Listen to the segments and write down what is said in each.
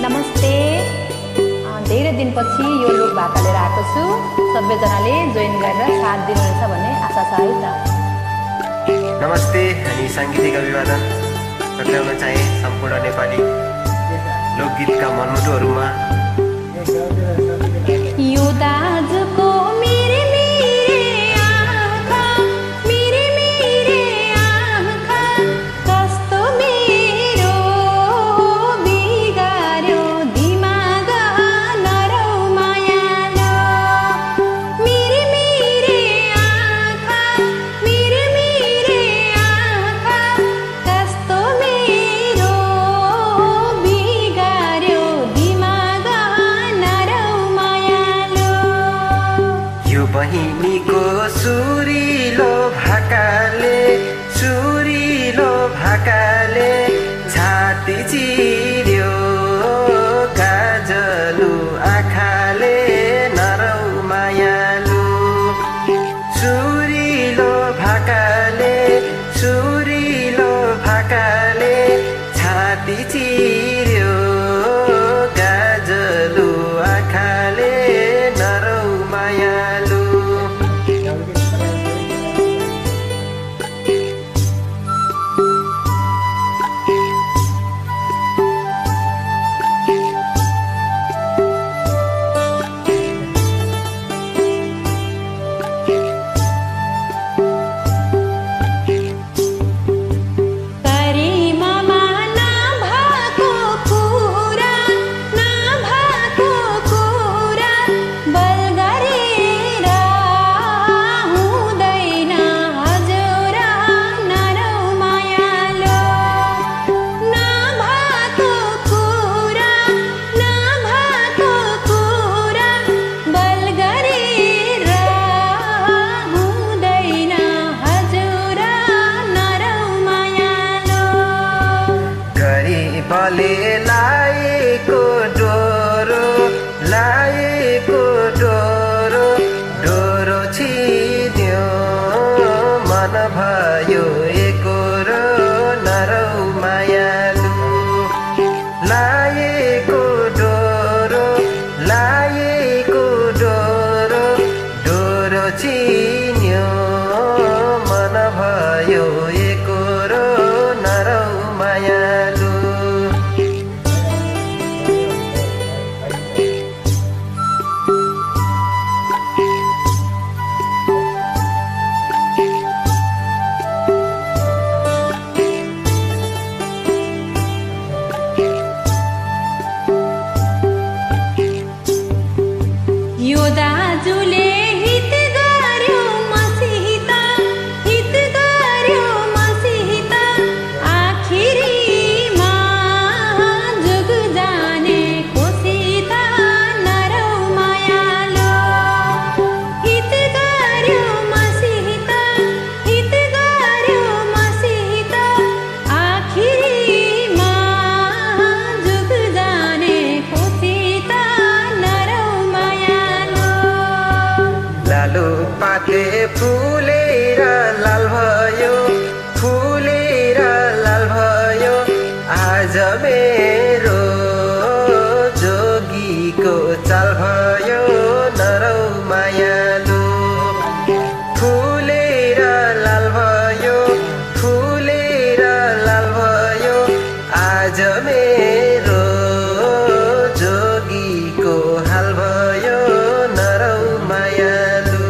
नमस्ते। धेरै दिनपछि यो लोक वार्ता लिएर आएको छु। सबैजनाले जोइन गरेर साथ दिनुहुन्छ भन्ने आशा छ है त। नमस्ते। अनि साङ्गीतिक अभिवादन टक्राउन चाहे सम्पूर्ण नेपाली लोकगीतका मनमुटुहरूमा। यो दाजुको बहिनीको सुरिलो भाकाले छाती चिर्यो काजलु आँखाले नरौ मायालु सुरिलो भाकाले छाती चिर्यो काजलु आँखाले नरौ मायालु बले लाएको डोरो छिन्यो मन भयो एकोरो नरौ मायालु लाएको डोरो छिन्यो मन भयो एकोरो नरौ मायालु यो दाजुले हित गर्यो मसित आखिरीमा जुग जाने कोसित नरौ मायालो हित गर्यो मसित आखिरीमा जुग जाने कोसित नरौ मायालो लालु पाते फुलेर लाल भयो आज मेरो जोगीको चाल भयो नरौ मायालु फुलेर लाल भयो आज मेरो जोगीको हाल भयो नरौ मायालु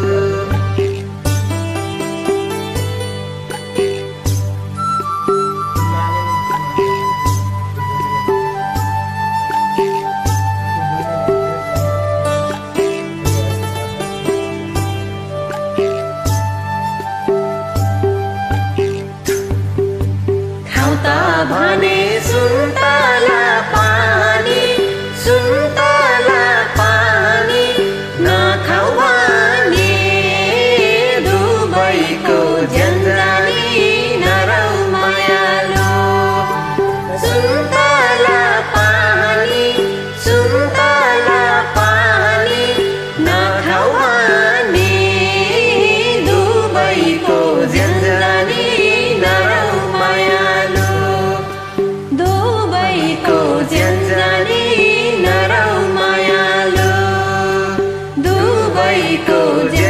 सबैको